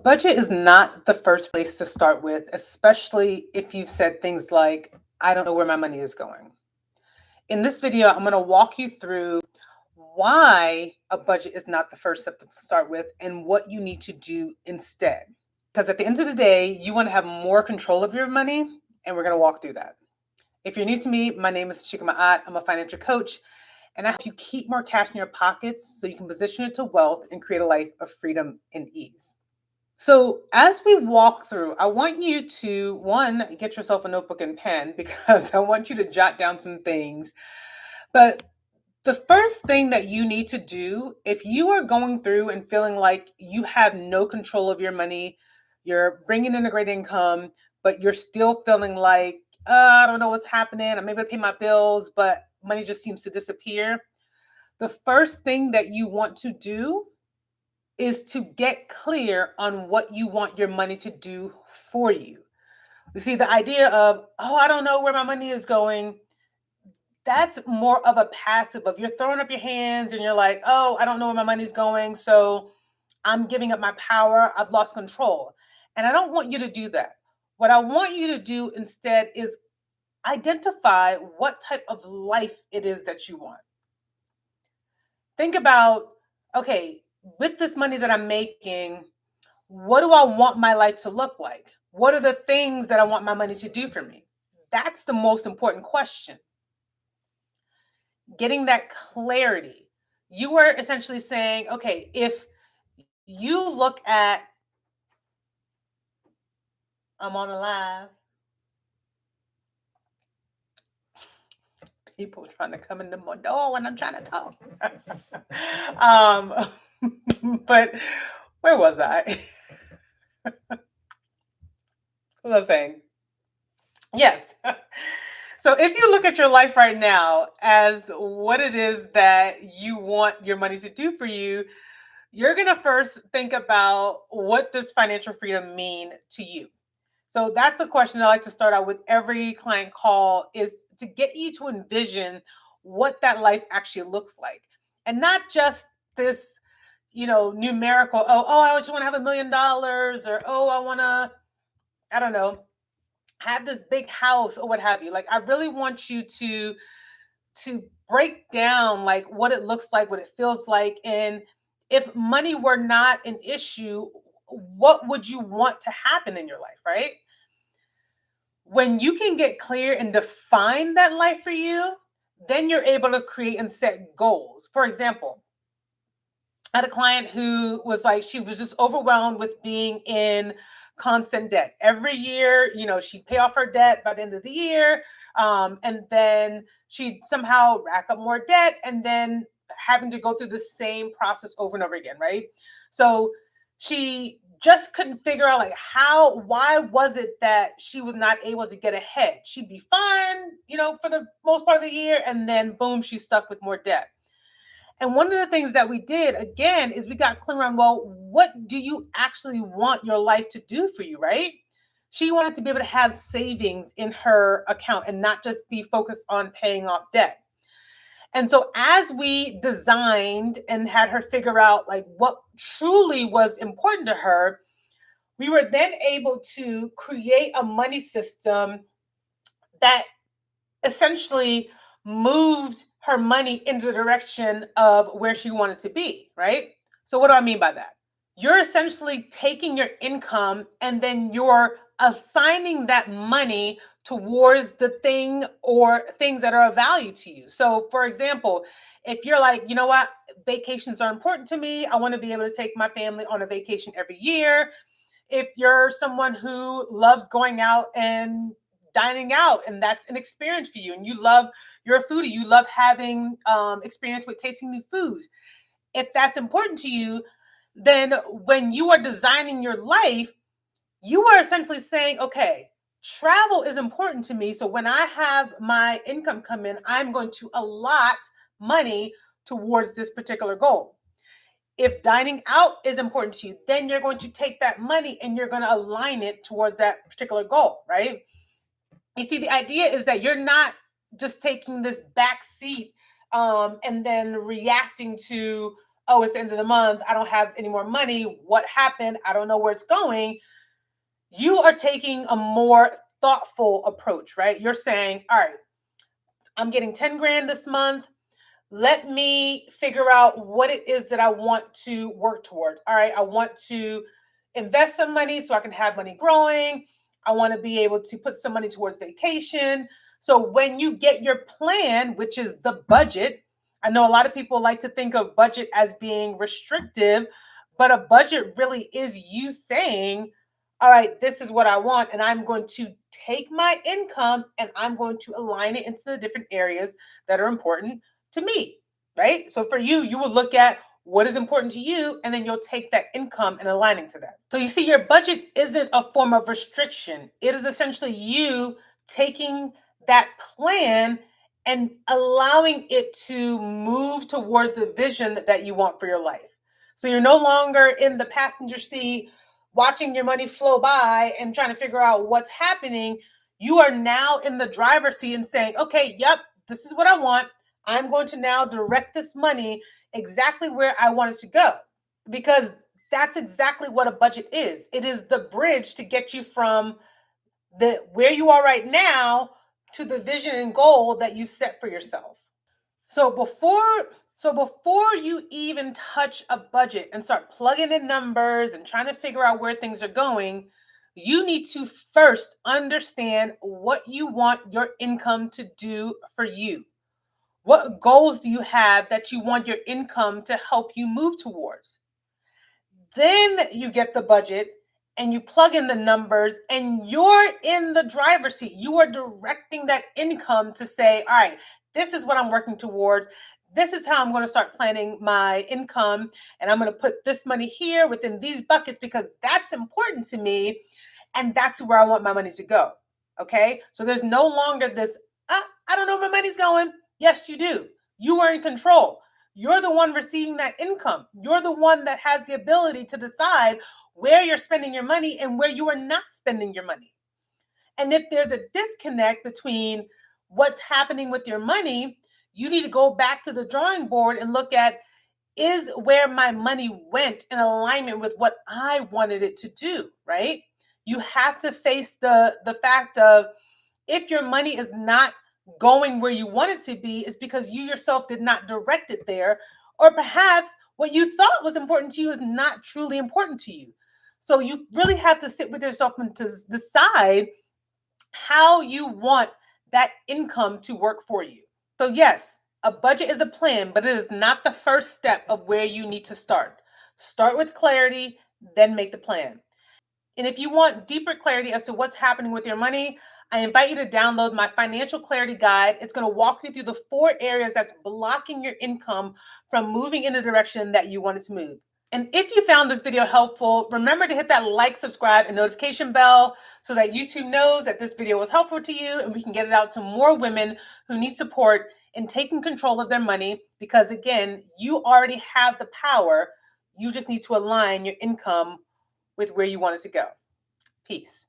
Budget is not the first place to start with, especially if you've said things like, I don't know where my money is going. In this video, I'm going to walk you through why a budget is not the first step to start with and what you need to do instead. Because at the end of the day, you want to have more control of your money, and we're going to walk through that. If you're new to me, my name is Chika Ma'at. I'm a financial coach, and I help you keep more cash in your pockets so you can position it to wealth and create a life of freedom and ease. So, as we walk through, I want you to one, get yourself a notebook and pen because I want you to jot down some things. But the first thing that you need to do, if you are going through and feeling like you have no control of your money, you're bringing in a great income, but you're still feeling like, I don't know what's happening. I'm able to pay my bills, but money just seems to disappear. The first thing that you want to do is to get clear on what you want your money to do for you. You see, the idea of, oh, I don't know where my money is going, that's more of a passive of you're throwing up your hands and you're like, oh, I don't know where my money's going. So I'm giving up my power. I've lost control. And I don't want you to do that. What I want you to do instead is identify what type of life it is that you want. Think about, okay, with this money that I'm making, what do I want my life to look like? What are the things that I want my money to do for me? That's the most important question. Getting that clarity. You are essentially saying, okay, if you look at, I'm on a live, people trying to come into my door when I'm trying to talk. um, but where was I? What was I saying? Yes. So if you look at your life right now as what it is that you want your money to do for you, you're going to first think about what does financial freedom mean to you? So that's the question I like to start out with every client call is to get you to envision what that life actually looks like. And not just this, numerical, oh, I just want to have $1 million or oh, I want to, I don't know, have this big house or what have you. Like I really want you to break down like what it looks like, what it feels like, and if money were not an issue, what would you want to happen in your life, right? When you can get clear and define that life for you, then you're able to create and set goals. For example, I had a client who was like, she was just overwhelmed with being in constant debt. Every year, she'd pay off her debt by the end of the year. And then she'd somehow rack up more debt and then having to go through the same process over and over again, right? So she just couldn't figure out like why was it that she was not able to get ahead? She'd be fine, for the most part of the year, and then boom, she's stuck with more debt. And one of the things that we did again is we got clear on, well, what do you actually want your life to do for you, right? She wanted to be able to have savings in her account and not just be focused on paying off debt. And so as we designed and had her figure out like what truly was important to her, we were then able to create a money system that essentially moved her money into the direction of where she wanted to be, right? So, what do I mean by that? You're essentially taking your income and then you're assigning that money towards the thing or things that are of value to you. So, for example, if you're like, you know what, vacations are important to me, I want to be able to take my family on a vacation every year. If you're someone who loves going out and dining out and that's an experience for you and you're a foodie, you love having experience with tasting new foods, if that's important to you, then when you are designing your life, you are essentially saying, okay, travel is important to me, so when I have my income come in, I'm going to allot money towards this particular goal. If dining out is important to you, then you're going to take that money and you're going to align it towards that particular goal, right? You see, the idea is that you're not just taking this back seat and then reacting to oh, it's the end of the month, I don't have any more money, what happened, I don't know where it's going. You are taking a more thoughtful approach, right? You're saying, all right, I'm getting 10 grand this month. Let me figure out what it is that I want to work towards. All right, I want to invest some money so I can have money growing. I want to be able to put some money towards vacation. So when you get your plan, which is the budget, I know a lot of people like to think of budget as being restrictive, but a budget really is you saying, all right, this is what I want, and I'm going to take my income and I'm going to align it into the different areas that are important to me, right? So for you, you will look at what is important to you, and then you'll take that income and aligning to that. So you see, your budget isn't a form of restriction. It is essentially you taking that plan and allowing it to move towards the vision that you want for your life. So you're no longer in the passenger seat watching your money flow by and trying to figure out what's happening. You are now in the driver's seat and saying, okay, yep, this is what I want. I'm going to now direct this money exactly where I want it to go, because that's exactly what a budget is. It is the bridge to get you from the where you are right now to the vision and goal that you set for yourself. So before you even touch a budget and start plugging in numbers and trying to figure out where things are going, you need to first understand what you want your income to do for you. What goals do you have that you want your income to help you move towards? Then you get the budget and you plug in the numbers and you're in the driver's seat. You are directing that income to say, all right, this is what I'm working towards. This is how I'm going to start planning my income. And I'm going to put this money here within these buckets because that's important to me. And that's where I want my money to go. Okay. So there's no longer this, I don't know where my money's going. Yes, you do. You are in control. You're the one receiving that income. You're the one that has the ability to decide where you're spending your money and where you are not spending your money. And if there's a disconnect between what's happening with your money, you need to go back to the drawing board and look at, is where my money went in alignment with what I wanted it to do, right? You have to face the fact of, if your money is not going where you want it to be, it's because you yourself did not direct it there, or perhaps what you thought was important to you is not truly important to you. So you really have to sit with yourself and to decide how you want that income to work for you. So yes, a budget is a plan, but it is not the first step of where you need to start. Start with clarity, then make the plan. And if you want deeper clarity as to what's happening with your money, I invite you to download my financial clarity guide. It's going to walk you through the 4 areas that's blocking your income from moving in the direction that you want it to move. And if you found this video helpful, remember to hit that like, subscribe, and notification bell so that YouTube knows that this video was helpful to you and we can get it out to more women who need support in taking control of their money. Because again, you already have the power. You just need to align your income with where you want it to go. Peace.